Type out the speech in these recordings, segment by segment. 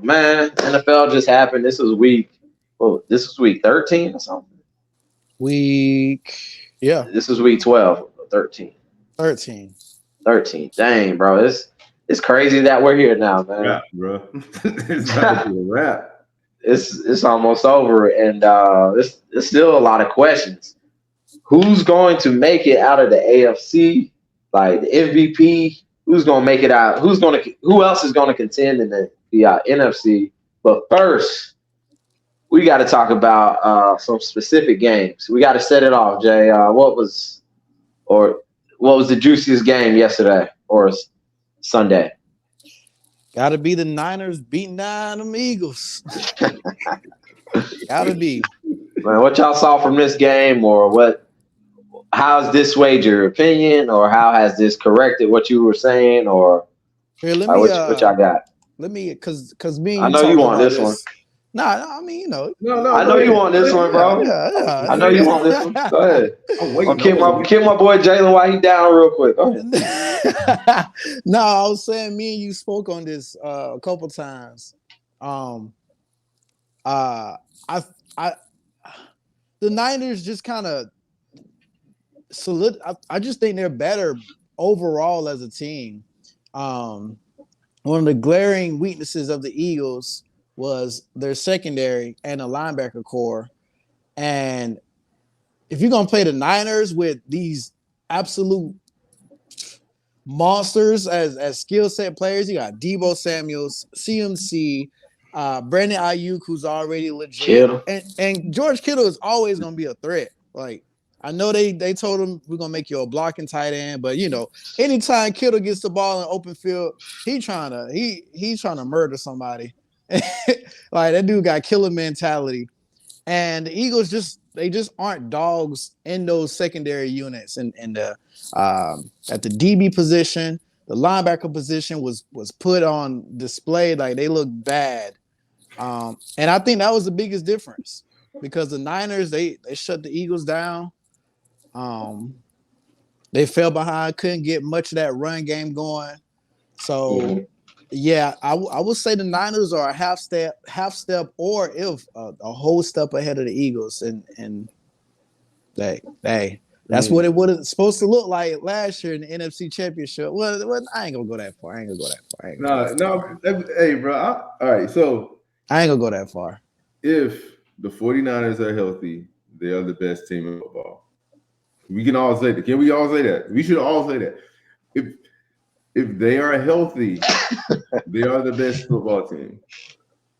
man, NFL just happened. This was week 13 or something. Yeah. This was week 12, 13. 13. 13. Dang, bro. It's crazy that we're here now, man. Wrap, bro. It's about to be a wrap. It's almost over, and it's still a lot of questions. Who's going to make it out of the AFC? Like the MVP, who's going to make it out? Who else is going to contend in the NFC? But first, we got to talk about some specific games. We got to set it off, Jay. What was the juiciest game yesterday or Sunday? Got to be the Niners beating down them Eagles. Got to be. Man, what y'all saw from this game, or what? How's this swayed your opinion, or how has this corrected what you were saying, or here, let me, what y'all got? Let me, cause me. I know you want this one. Nah, I mean, No. I know you want this one, bro. Yeah. I know you want this one. Go ahead. I'll kick my boy Jalen while he down real quick. Go ahead. No, I was saying me and you spoke on this a couple times. The Niners just kind of solid. I just think they're better overall as a team. One of the glaring weaknesses of the Eagles was their secondary and the linebacker core. And if you're going to play the Niners with these absolute monsters as skill set players, you got Deebo Samuels, CMC, Brandon Ayuk, who's already legit. Kittle. And George Kittle is always going to be a threat. Like, I know they told him we're going to make you a blocking tight end, but, anytime Kittle gets the ball in open field, he's trying to murder somebody. Like, that dude got killer mentality. And the Eagles just aren't dogs in those secondary units. And at the DB position, the linebacker position was put on display. Like, they look bad. And I think that was the biggest difference because the Niners, they shut the Eagles down. They fell behind, couldn't get much of that run game going. So, yeah, I would say the Niners are a half step, or if a whole step ahead of the Eagles. And that's what it was supposed to look like last year in the NFC Championship. Well, I ain't gonna go that far. No. Hey, bro. All right, so I ain't gonna go that far. If the 49ers are healthy, they are the best team in football. We can all say that. Can we all say that? We should all say that. If they are healthy, they are the best football team.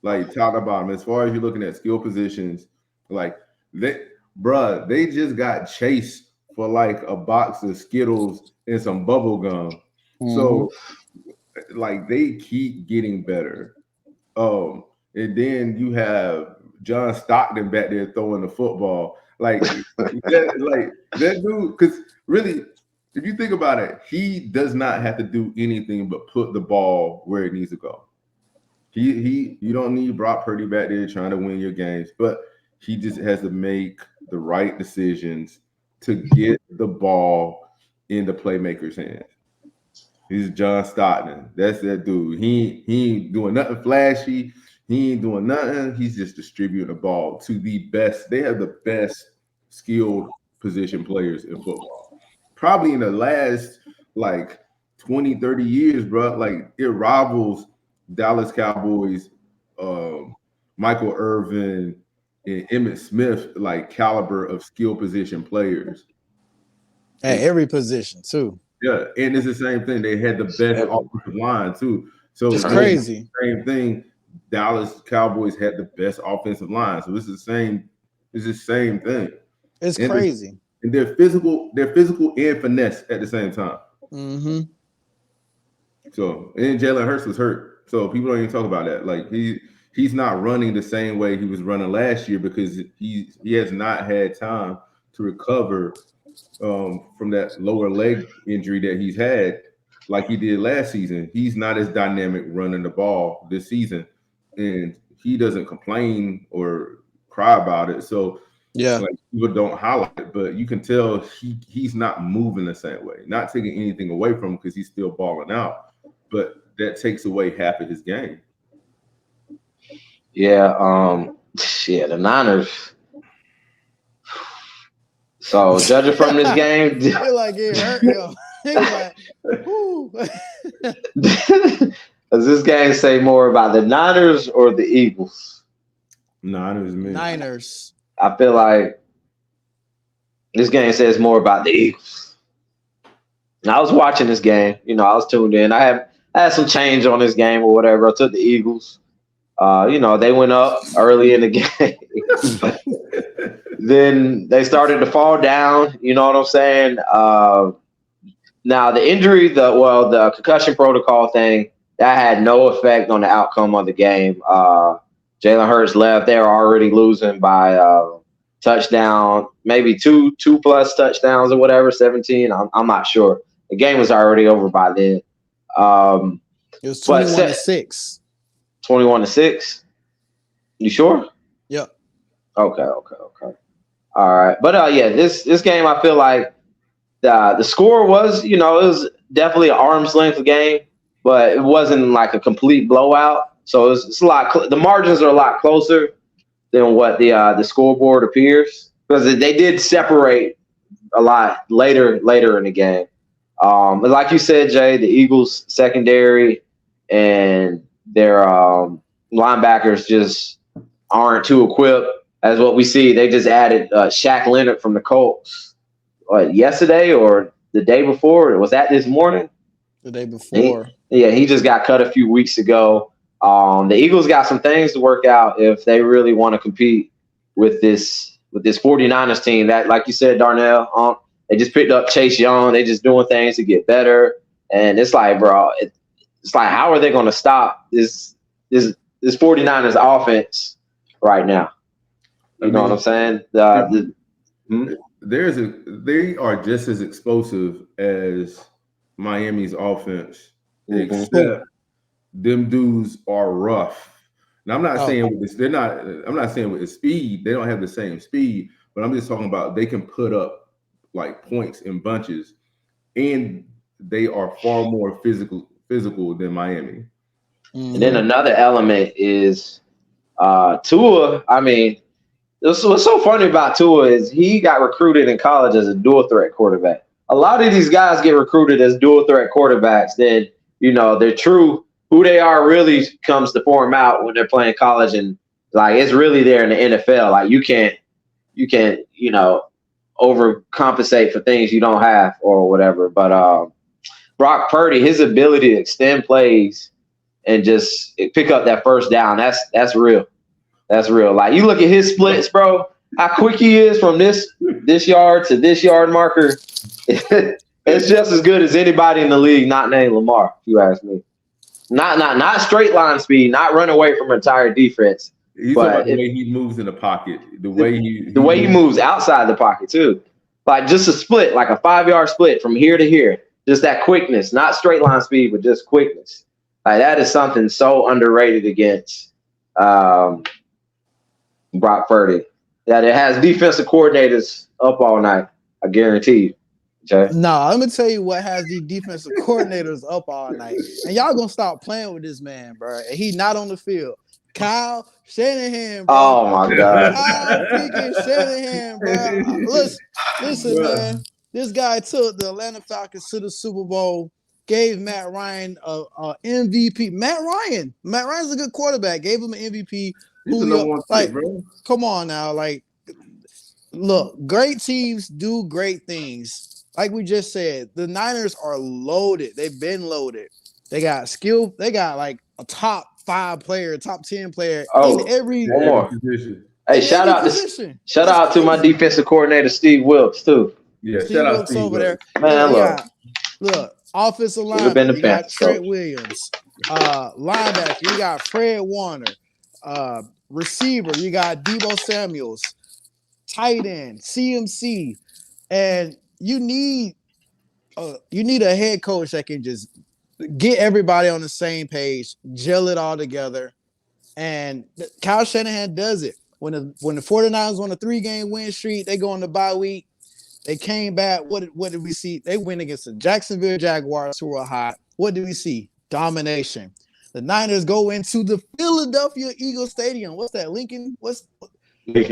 Like, top to bottom. As far as you're looking at skill positions, like they just got chased for like a box of Skittles and some bubble gum. Mm-hmm. So, like, they keep getting better. And then you have John Stockton back there throwing the football. Like that dude, because really, if you think about it, he does not have to do anything but put the ball where it needs to go. You don't need Brock Purdy back there trying to win your games, but he just has to make the right decisions to get the ball in the playmaker's hands. He's John Stockton. That's that dude. He ain't doing nothing flashy. He ain't doing nothing. He's just distributing the ball to the best. They have the best skilled position players in football. Probably in the last, like, 20, 30 years, bro. Like, it rivals Dallas Cowboys, Michael Irvin, and Emmitt Smith, like, caliber of skill position players. At every position, too. Yeah, and it's the same thing. They had the best offensive line, too. So it's crazy. Same thing. Dallas Cowboys had the best offensive line. So it's the same thing. It's crazy. And they're physical and finesse at the same time. Mm-hmm. So, and Jalen Hurts was hurt. So people don't even talk about that. Like, he's not running the same way he was running last year because he has not had time to recover from that lower leg injury that he's had like he did last season. He's not as dynamic running the ball this season, and he doesn't complain or cry about it. So, yeah, like, people don't highlight it, but you can tell he's not moving the same way. Not taking anything away from him because he's still balling out, but that takes away half of his game. Yeah, yeah, the Niners. So judging from this game, It like it hurt him. He like, whoo. does this game say more about the Niners or the Eagles? Niners, man. Niners. I feel like this game says more about the Eagles. And I was watching this game. I was tuned in. I had some change on this game or whatever. I took the Eagles. They went up early in the game. Then they started to fall down. You know what I'm saying? Now the injury, the concussion protocol thing, that had no effect on the outcome of the game. Jalen Hurts left. They were already losing by touchdown, maybe two plus touchdowns or whatever, 17. I'm not sure. The game was already over by then. It was 21-6. 21-6. You sure? Yep. Okay. All right. But yeah, this game, I feel like the score was, it was definitely an arm's length game, but it wasn't like a complete blowout. So it's a lot. The margins are a lot closer than what the scoreboard appears, because they did separate a lot later in the game. But like you said, Jay, the Eagles secondary and their linebackers just aren't too equipped as what we see. They just added Shaq Leonard from the Colts yesterday or the day before. Was that this morning? The day before. He just got cut a few weeks ago. The Eagles got some things to work out if they really want to compete with this 49ers team that, like you said, Darnell, they just picked up Chase Young. They just doing things to get better. And it's like, bro, it's like, how are they going to stop this 49ers offense right now? You know what I'm saying? They are just as explosive as Miami's offense, except them dudes are rough. Now I'm not saying with this, I'm not saying with the speed, they don't have the same speed, but I'm just talking about they can put up like points in bunches, and they are far more physical than Miami. And then another element is Tua. I mean, what's so funny about Tua is he got recruited in college as a dual threat quarterback. A lot of these guys get recruited as dual threat quarterbacks. Then, their true who they are really comes to form out when they're playing college, and like it's really there in the NFL. Like you can't overcompensate for things you don't have or whatever. But Brock Purdy, his ability to extend plays and just pick up that first down, that's real. That's real. Like you look at his splits, bro, how quick he is from this yard to this yard marker. It's just as good as anybody in the league not named Lamar, if you ask me. Not straight line speed, not run away from an entire defense. He's about the way he moves in the pocket, the way he moves outside the pocket too. Like just a split, like a 5-yard split from here to here. Just that quickness, not straight line speed, but just quickness. Like that is something so underrated against Brock Purdy that it has defensive coordinators up all night. I guarantee you. Okay. No, I'm gonna tell you what has these defensive coordinators up all night, and y'all gonna stop playing with this man, bro. And he not on the field. Kyle Shanahan, bro. Oh my God. Kyle freaking Shanahan, bro. Listen, man. This guy took the Atlanta Falcons to the Super Bowl, gave Matt Ryan a MVP. Matt Ryan's a good quarterback. Gave him an MVP. He's a number one pick, bro. Come on now, like, look, great teams do great things. Like we just said, the Niners are loaded. They've been loaded. They got skill. They got like a top 5 player, top 10 player in every position. Hey, shout out to my defensive coordinator Steve Wilkes too. Yeah, Steve Wilkes over there. Man, look, offensive line. You got Trent Williams. Linebacker, you got Fred Warner. Receiver, you got Deebo Samuels. Tight end, CMC, and you need a head coach that can just get everybody on the same page, gel it all together. And Kyle Shanahan does it. When the 49ers on a 3-game win streak, they go on the bye week. They came back. What did we see? They went against the Jacksonville Jaguars, who were hot. What did we see? Domination. The Niners go into the Philadelphia Eagles Stadium. What's that? Lincoln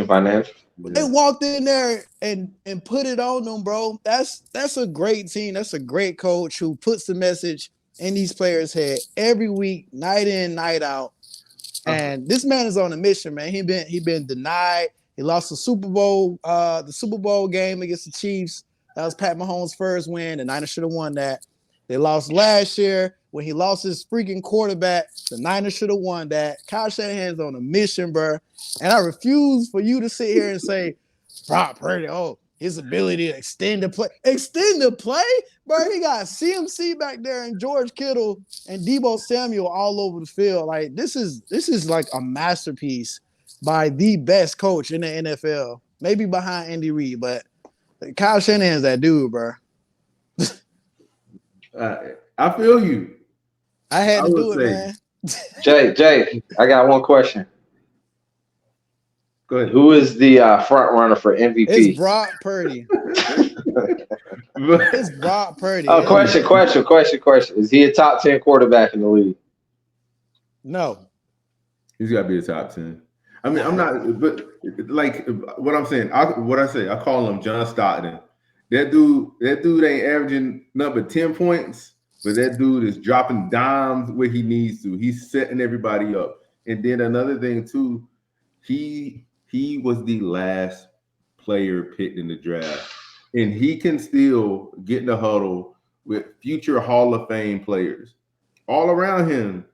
Financial. They walked in there and put it on them, bro. That's a great team. That's a great coach who puts the message in these players' head every week, night in, night out. And this man is on a mission, man. He been denied. He lost the Super Bowl game against the Chiefs. That was Pat Mahomes' first win. The Niners should have won that. They lost last year when he lost his freaking quarterback. The Niners should have won that. Kyle Shanahan's on a mission, bro. And I refuse for you to sit here and say, Brock Purdy, his ability to extend the play. Extend the play? Bro, he got CMC back there and George Kittle and Deebo Samuel all over the field. Like, this is like a masterpiece by the best coach in the NFL. Maybe behind Andy Reid, but Kyle Shanahan's that dude, bro. I feel you. I had to do it, man. Jay, I got one question. Go ahead. Who is the front runner for MVP? It's Brock Purdy. It's Brock Purdy. Oh, question. Is he a top 10 quarterback in the league? No. He's got to be a top 10. I mean, I'm not, but like what I'm saying, I call him John Stockton. That dude ain't averaging number 10 points, but that dude is dropping dimes where he needs to. He's setting everybody up. And then another thing too, he was the last player picked in the draft, and he can still get in the huddle with future Hall of Fame players all around him.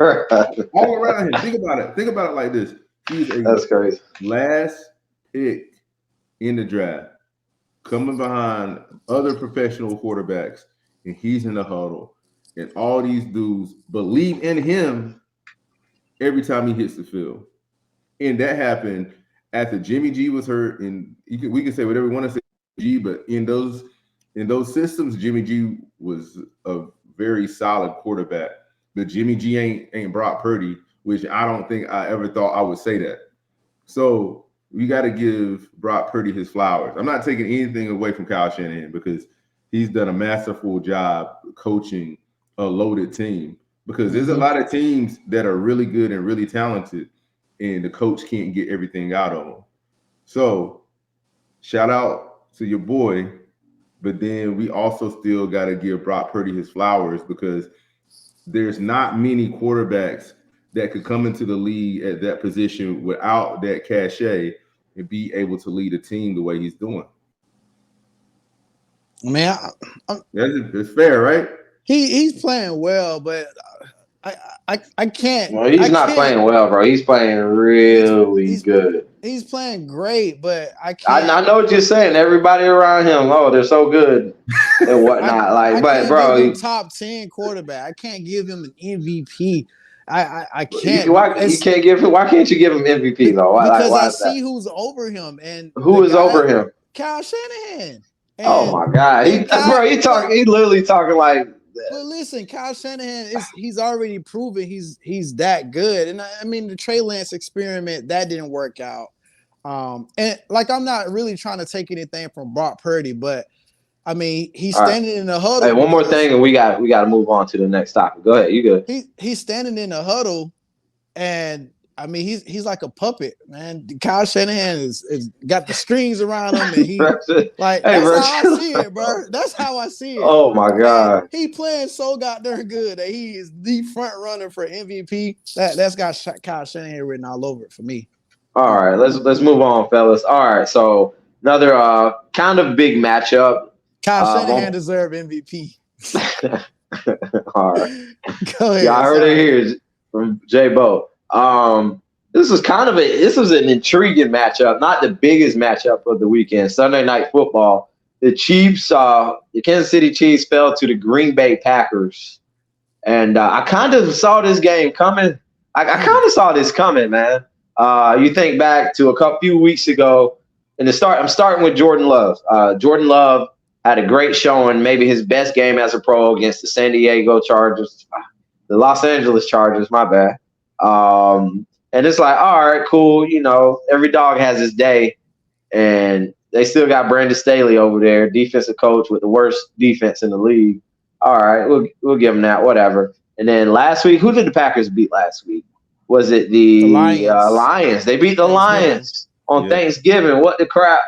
All around him. Think about it like this. That's crazy. Last pick in the draft, coming behind other professional quarterbacks, and he's in the huddle. And all these dudes believe in him every time he hits the field. And that happened after Jimmy G was hurt. And we can say whatever we want to say, G, but in those systems, Jimmy G was a very solid quarterback. But Jimmy G ain't Brock Purdy, which I don't think I ever thought I would say that. So we got to give Brock Purdy his flowers. I'm not taking anything away from Kyle Shanahan because he's done a masterful job coaching a loaded team, because there's a lot of teams that are really good and really talented, and the coach can't get everything out of them. So shout out to your boy, but then we also still got to give Brock Purdy his flowers, because there's not many quarterbacks that could come into the league at that position without that cachet and be able to lead a team the way he's doing. Man, it's fair, right? He's playing well, but I can't. Well, he's not playing well, bro. He's playing really good. He's playing great, but I can't. I know what you're saying. Everybody around him, they're so good and whatnot. He's top 10 quarterback. I can't give him an MVP. I can't. Why can't you give him MVP though? Because I see who's over him, and who is over him? Kyle Shanahan. And, oh my God, he literally talking like. But listen, Kyle Shanahan he's already proven he's that good. And I mean, the Trey Lance experiment, that didn't work out. And like, I'm not really trying to take anything from Brock Purdy, but I mean, he's standing in the huddle. Hey, one more thing, and we got to move on to the next topic. Go ahead, you good? He's standing in the huddle, and I mean, he's like a puppet, man. Kyle Shanahan is got the strings around him, and he like that's how I see it, bro. That's how I see it. Oh my God, man, he playing so goddamn good that he is the front runner for MVP. That's got Kyle Shanahan written all over it for me. All right, let's move on, fellas. All right, so another kind of big matchup. Kyle Shanahan deserved MVP. All right, go ahead. Y'all heard it here from J-Bo. This was an intriguing matchup, not the biggest matchup of the weekend. Sunday Night Football. The Kansas City Chiefs fell to the Green Bay Packers, and I kind of saw this game coming. I kind of saw this coming, man. You think back to a few weeks ago, I'm starting with Jordan Love. Jordan Love had a great showing, maybe his best game as a pro against the the Los Angeles Chargers. My bad. And it's like, all right, cool. Every dog has his day, and they still got Brandon Staley over there, defensive coach with the worst defense in the league. All right, we'll give him that, whatever. And then last week, who did the Packers beat last week? Was it The the Lions. Lions? They beat the Thanksgiving. Lions on Thanksgiving. What the crap?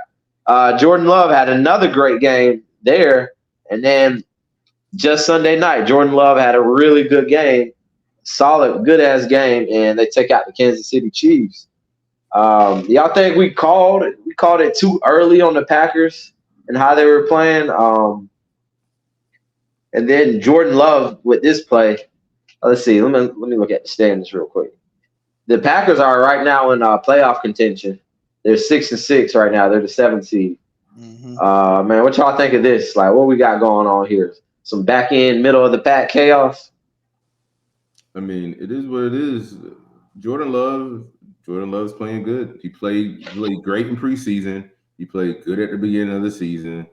Jordan Love had another great game there. And then just Sunday night, Jordan Love had a really good game, solid, good-ass game, and they take out the Kansas City Chiefs. Y'all think we called it too early on the Packers and how they were playing? And then Jordan Love with this play. Let's see. Let me look at the standings real quick. The Packers are right now in playoff contention. They're 6-6 right now. They're the 7th seed. Mm-hmm. Man, what y'all think of this? Like, what we got going on here? Some back end, middle of the pack chaos. I mean, it is what it is. Jordan Love's playing good. He played great in preseason. He played good at the beginning of the season,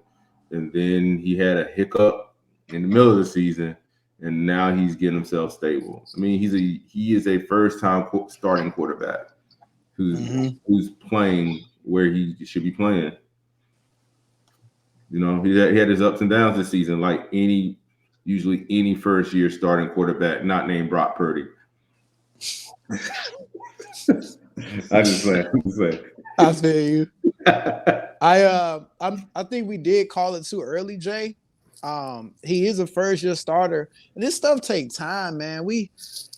and then he had a hiccup in the middle of the season, and now he's getting himself stable. I mean, he is a first-time starting quarterback who's playing where he should be playing. You know, he had his ups and downs this season, like usually any first-year starting quarterback not named Brock Purdy. I just say. I feel you. I think we did call it too early, Jay. He is a first-year starter, and this stuff takes time, man. This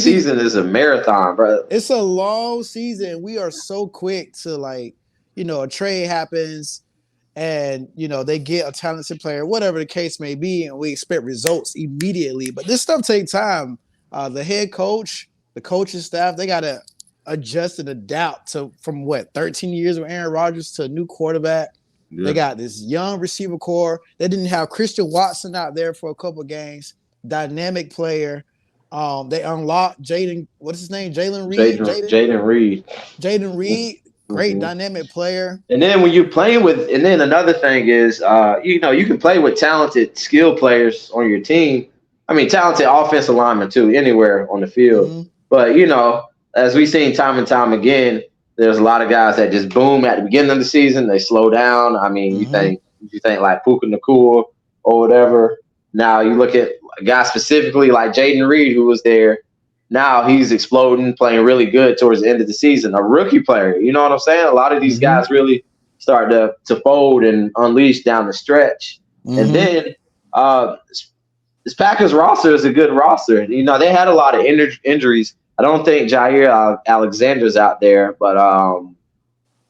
season is a marathon, bro. It's a long season. We are so quick to a trade happens, and they get a talented player, whatever the case may be, and we expect results immediately. But this stuff takes time. The head coach, the coaching staff, they gotta adjust and adapt from 13 years with Aaron Rodgers to a new quarterback. Yeah. They got this young receiver core. They didn't have Christian Watson out there for a couple of games. Dynamic player. They unlocked Jaden. What's his name? Jalen Reed. Jaden Reed. Jaden Reed. Great dynamic player. And then when you're playing with, and then another thing is, you can play with talented skill players on your team. I mean, talented offensive linemen too, anywhere on the field. Mm-hmm. But as we've seen time and time again, there's a lot of guys that just boom at the beginning of the season. They slow down. I mean, you think like Puka Nacua or whatever. Now you look at a guy specifically like Jaden Reed, who was there. Now he's exploding, playing really good towards the end of the season. A rookie player, you know what I'm saying? A lot of these guys really start to fold and unleash down the stretch. And then this Packers roster is a good roster. They had a lot of injuries. I don't think Jair Alexander's out there, but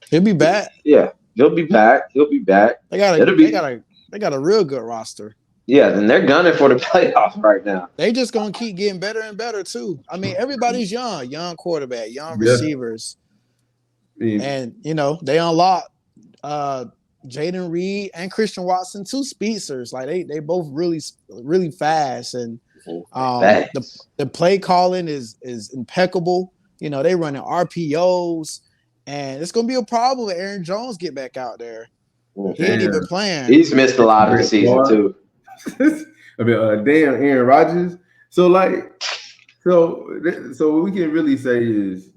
he'll be back. Yeah, he'll be back. They got a real good roster. Yeah, then they're gunning for the playoffs right now. They just gonna keep getting better and better too. I mean, everybody's young quarterback, young receivers, and they unlocked Jaden Reed and Christian Watson, two speedsters. Like they both really, really fast, and the play calling is impeccable. They running RPOs, and it's gonna be a problem when Aaron Jones get back out there. He ain't even playing. He's missed a lot of the season too. I mean, damn Aaron Rodgers. So what we can really say is,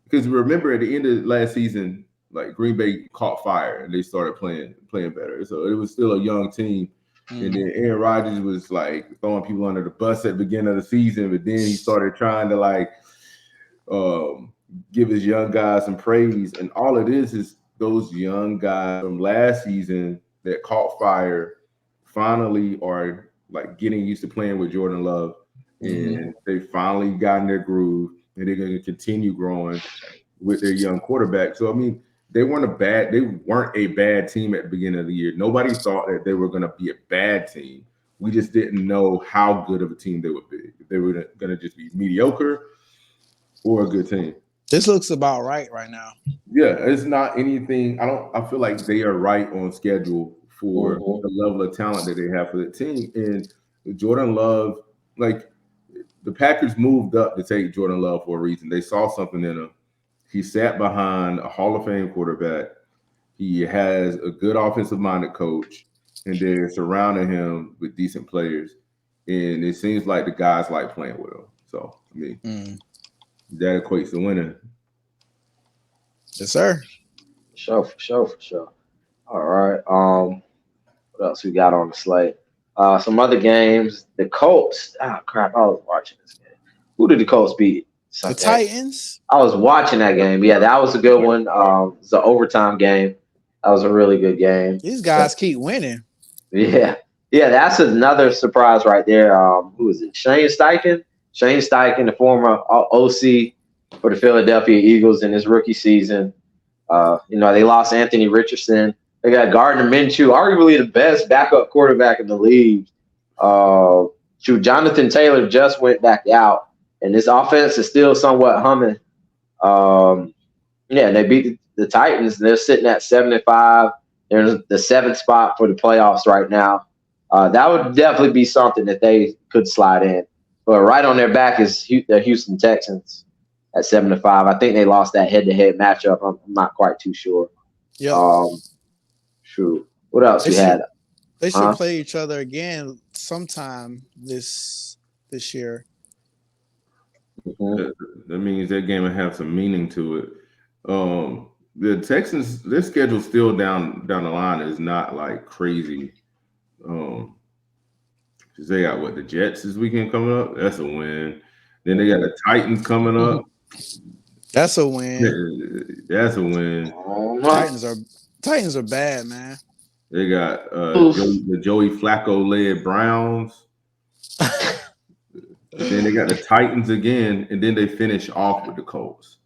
because remember at the end of last season, like Green Bay caught fire and they started playing better. So it was still a young team. And then Aaron Rodgers was like throwing people under the bus at the beginning of the season, but then he started trying to give his young guys some praise. And all it is those young guys from last season that caught fire finally are like getting used to playing with Jordan Love, and they finally got in their groove, and they're going to continue growing with their young quarterback. So I mean, they weren't a bad team at the beginning of the year. Nobody thought that they were going to be a bad team. We just didn't know how good of a team they would be. If they were going to just be mediocre or a good team. This looks about right now. Yeah, it's not anything. I feel like they are right on schedule for the level of talent that they have for the team. And Jordan Love, like the Packers moved up to take Jordan Love for a reason. They saw something in him. He sat behind a Hall of Fame quarterback. He has a good offensive-minded coach, and they're surrounding him with decent players. And it seems like the guys like playing with him. So, I mean, that equates to winning. Yes, sir. For sure. All right. What else we got on the slate? Some other games. The Colts. Oh crap! I was watching this game. Who did the Colts beat? The Sunday. Titans. I was watching that game. Yeah, that was a good one. It was an overtime game. That was a really good game. These guys keep winning. Yeah. Yeah, that's another surprise right there. Who is it? Shane Steichen? Shane Steichen, the former OC for the Philadelphia Eagles in his rookie season. They lost Anthony Richardson. They got Gardner Minshew, arguably the best backup quarterback in the league. Jonathan Taylor just went back out, and this offense is still somewhat humming. And they beat the Titans. They're sitting at 7-5. They're in the 7th spot for the playoffs right now. That would definitely be something that they could slide in. But right on their back is the Houston Texans at 7-5. I think they lost that head-to-head matchup. I'm not quite too sure. Yeah. Shoot. What else you had? They should play each other again sometime this year. Mm-hmm. That means that game will have some meaning to it. The Texans, their schedule still down the line is not like crazy. Because they got the Jets this weekend coming up. That's a win. Then they got the Titans coming up. That's a win. That's a win. Titans are bad, man. They got the Joey Flacco led Browns. Then they got the Titans again, and then they finish off with the Colts.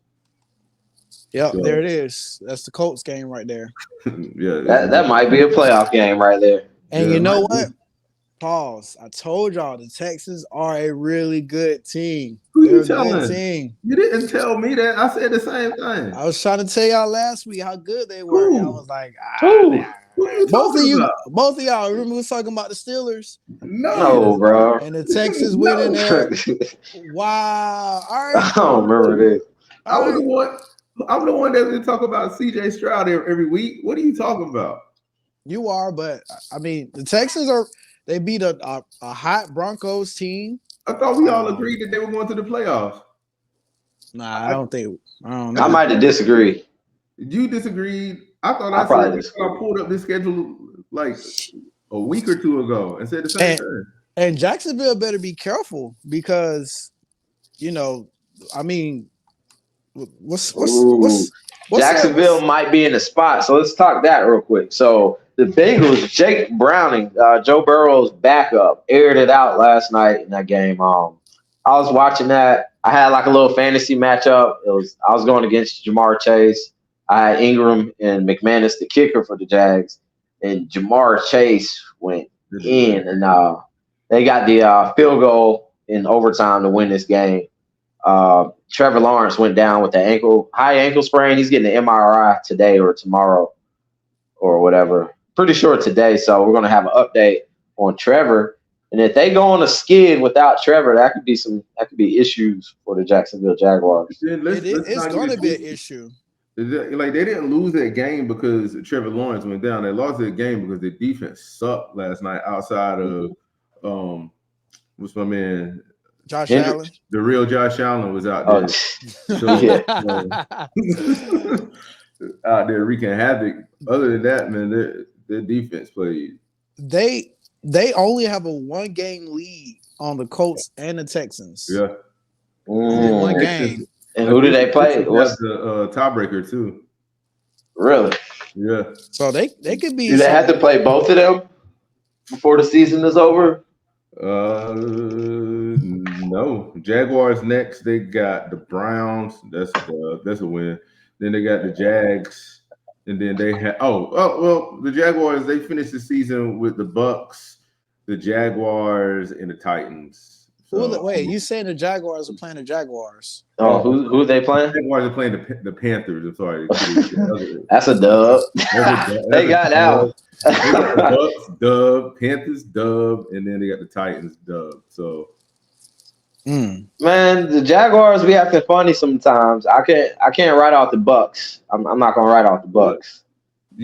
Yep, so, there it is. That's the Colts game right there. Yeah, that might be a playoff game right there. And you know what? Pause. I told y'all the Texans are a really good team. They're a good team. You didn't tell me that. I said the same thing. I was trying to tell y'all last week how good they were. I was like, both of y'all. Remember we was talking about the Steelers? No, bro. And the Texans winning there. Wow. All right. I don't remember this. I'm the one that we talk about CJ Stroud every week. What are you talking about? You are, but I mean, the Texans they beat a hot Broncos team. I thought we all agreed that they were going to the playoffs. Nah, I don't know. I might disagree. You disagreed. I thought I pulled up this schedule like a week or two ago and said the same thing. And Jacksonville better be careful because, I mean, what's Jacksonville might be in the spot. So let's talk that real quick. So the Bengals, Jake Browning, Joe Burrow's backup, aired it out last night in that game. I was watching that. I had like a little fantasy matchup. I was going against Jamar Chase. I had Ingram and McManus, the kicker for the Jags, and Jamar Chase went in, and they got the field goal in overtime to win this game. Trevor Lawrence went down with the high ankle sprain. He's getting an MRI today or tomorrow or whatever. Pretty sure today. So we're going to have an update on Trevor. And if they go on a skid without Trevor, that could be issues for the Jacksonville Jaguars. It's going to be an issue. Like they didn't lose that game because Trevor Lawrence went down. They lost that game because the defense sucked last night outside of what's my man? Josh Allen. The real Josh Allen was out there. Out there wreaking havoc. Other than that, man, their defense played. They only have a 1-game lead on the Colts and the Texans. Yeah. One game. And who do they play? What's the tiebreaker too? Really? Yeah. So they could be. Do they have to play both of them before the season is over? No. Jaguars next. They got the Browns. That's a win. Then they got the Jags, and then they have the Jaguars. They finished the season with the Bucks, the Jaguars, and the Titans. So, wait, you saying the Jaguars are playing the Jaguars? Oh, who are they playing? The Jaguars are playing the Panthers. I'm sorry. That's a dub. They got out. They got the Bucks dub, Panthers dub, and then they got the Titans dub. So, man, the Jaguars be acting funny sometimes. I can't write off the Bucks. I'm not gonna write off the Bucks.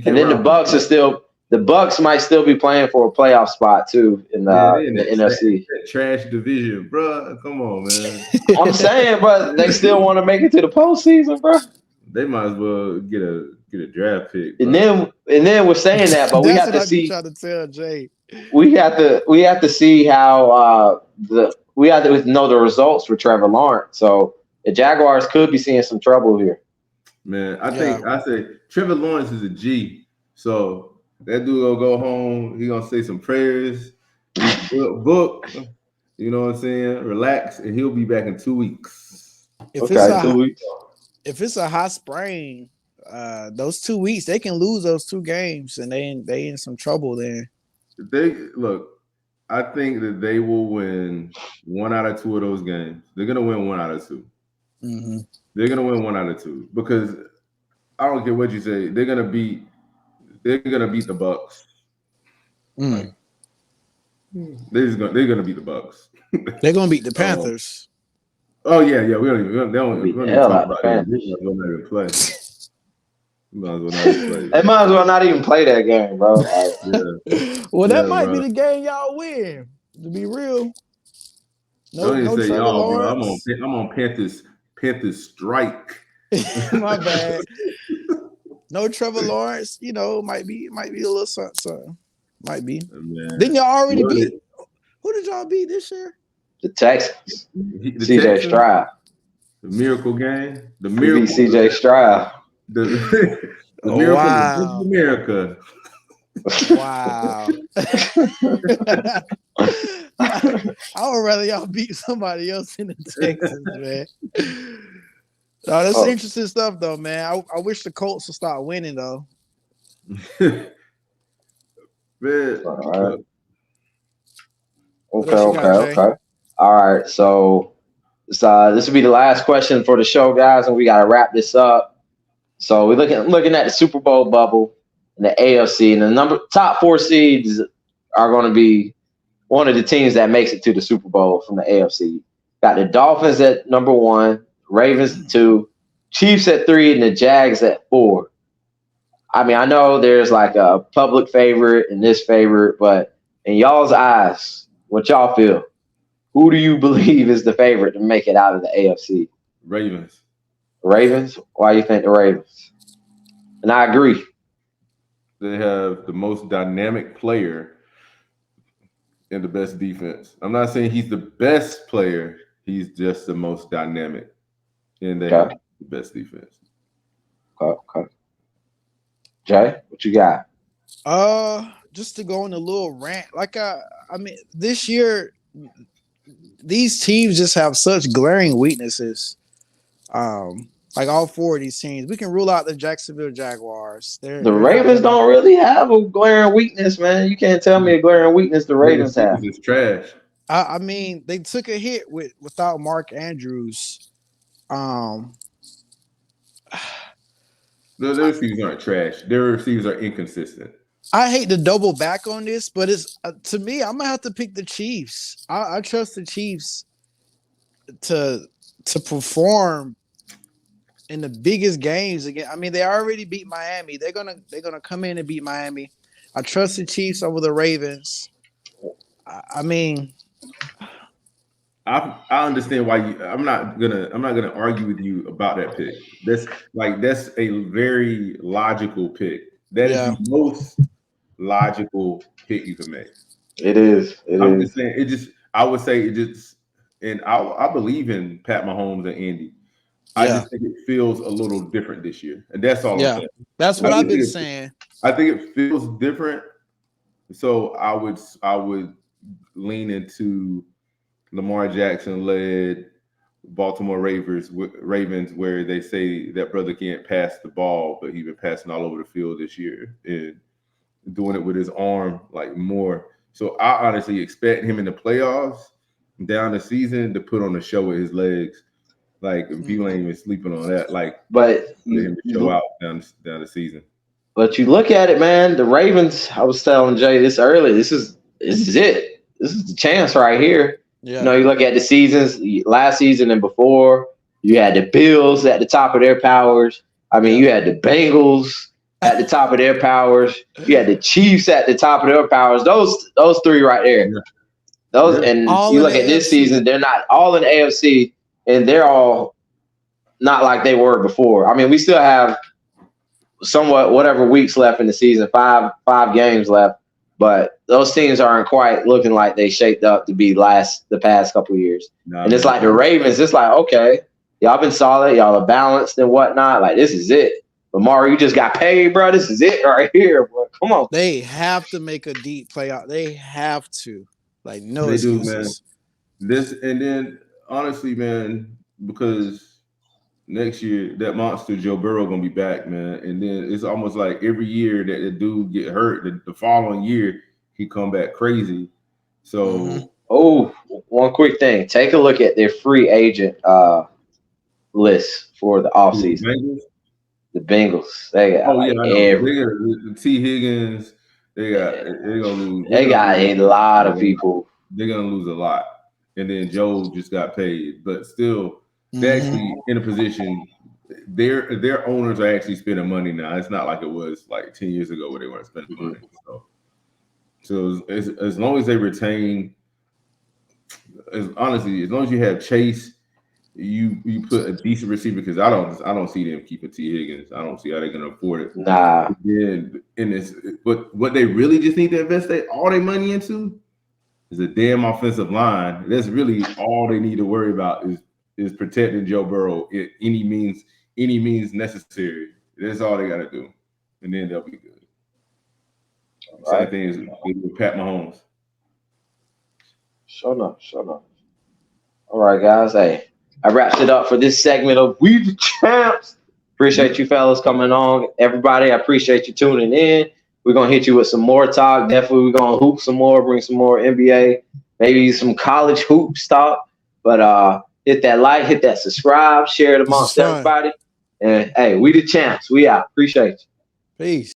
And then the Bucks the Bucks might still be playing for a playoff spot too in the NFC. Trash division, bro. Come on, man. I'm saying, bro, they still want to make it to the postseason, bro. They might as well get get a draft pick. And then we're saying that, but we That's have what to I be see. trying to tell Jay. We have to see how we have to know the results for Trevor Lawrence. So the Jaguars could be seeing some trouble here. Man, I say Trevor Lawrence is a G. So that dude gonna go home. He gonna say some prayers, read a book. You know what I'm saying? Relax, and he'll be back in 2 weeks. If it's a high sprain, those 2 weeks they can lose those 2 games, and they in some trouble then. I think that they will win 1 out of 2 of those games. They're gonna win 1 out of 2. Mm-hmm. They're gonna win 1 out of 2 because I don't care what you say. They're gonna beat the Bucks. Mm. They're gonna beat the Bucks. They're gonna beat the Panthers. Oh yeah. We don't even talk about that. They might as well not even play. They might as well not even play that game, bro. Well, that might be the game y'all win. To be real. No say Trevor y'all, Lawrence. bro. I'm on Panthers strike. My bad. No Trevor Lawrence, might be a little something. Might be. Man. Didn't y'all already beat? Who did y'all beat this year? The Texans. CJ Stroud. The miracle game. The miracle. CJ Stroud. The miracle of America. Wow. I would rather y'all beat somebody else in the Texans, man. No, that's interesting stuff, though, man. I wish the Colts would start winning, though. Man. All right. Okay. All right. So this will be the last question for the show, guys, and we got to wrap this up. So we're looking at the Super Bowl bubble in the AFC, and the top 4 seeds are going to be one of the teams that makes it to the Super Bowl from the AFC. Got the Dolphins at number 1, Ravens at 2, Chiefs at 3, and the Jags at 4. I mean, I know there's like a public favorite and this favorite, but in y'all's eyes, what y'all feel? Who do you believe is the favorite to make it out of the AFC? Ravens. Ravens? Why do you think the Ravens? And I agree. They have the most dynamic player and the best defense. I'm not saying he's the best player. He's just the most dynamic. And they have the best defense. Okay. Jay, what you got? Just to go on a little rant. Like I mean, this year, these teams just have such glaring weaknesses. Like all 4 of these teams, we can rule out the Jacksonville Jaguars. The Ravens don't really have a glaring weakness, man. You can't tell me a glaring weakness the Ravens have. It's trash. I mean, they took a hit without Mark Andrews. Their receivers aren't trash. Their receivers are inconsistent. I hate to double back on this, but it's to me, I'm gonna have to pick the Chiefs. I trust the Chiefs to perform in the biggest games again. I mean, they already beat Miami. They're gonna come in and beat Miami. I trust the Chiefs over the Ravens. I mean, I understand why you. I'm not gonna argue with you about that pick. That's a very logical pick. That is the most logical pick you can make. It is. I'm just saying. I would say it just. And I believe in Pat Mahomes and Andy. I just think it feels a little different this year, and that's all. I'm saying. That's what I've been saying. I think it feels different, so I would lean into Lamar Jackson led Baltimore Ravens, where they say that brother can't pass the ball, but he's been passing all over the field this year and doing it with his arm like more. So I honestly expect him in the playoffs down the season to put on a show with his legs. Like people ain't even sleeping on that. Like, but him to show out down the season. But you look at it, man. The Ravens. I was telling Jay this earlier. This is it. This is the chance right here. Yeah. You know, you look at the seasons last season and before. You had the Bills at the top of their powers. I mean, you had the Bengals at the top of their powers. You had the Chiefs at the top of their powers. Those 3 right there. Yeah. And all you look at this season, they're not all in the AFC. And they're all not like they were before. I mean, we still have somewhat whatever weeks left in the season, five games left. But those teams aren't quite looking like they shaped up to be the past couple of years. Nah, and it's man. like the Ravens, it's like, okay, y'all been solid, y'all are balanced and whatnot. Like, this is it. Lamar, you just got paid, bro. This is it right here, bro. Come on. They have to make a deep playoff. They have to. Like, no They do, excuses. man. This and then honestly, man, because next year that monster Joe Burrow gonna be back, man. And then it's almost like every year that the dude get hurt, the following year he come back crazy. So one quick thing. Take a look at their free agent list for the offseason. The Bengals. They got I know. They got the T. Higgins. They're gonna lose. They got a lot of people. They're gonna lose a lot. And then Joe just got paid, but still, they're actually in a position. Their owners are actually spending money now. It's not like it was like 10 years ago where they weren't spending money. So as long as they retain, honestly, as long as you have Chase, you put a decent receiver, because I don't see them keeping T. Higgins. I don't see how they're gonna afford it. Nah. But what they really just need to invest all their money into is a damn offensive line. That's really all they need to worry about is protecting Joe Burrow in any means necessary. That's all they got to do, and then they'll be good. Same thing as with Pat Mahomes. Sure enough. All right, guys. Hey, I wrapped it up for this segment of We the Champs. Appreciate you fellas coming on. Everybody, I appreciate you tuning in. We're going to hit you with some more talk. Definitely, we're going to hoop some more, bring some more NBA, maybe some college hoops talk. But hit that like, hit that subscribe, share it amongst everybody. And, hey, we the champs. We out. Appreciate you. Peace.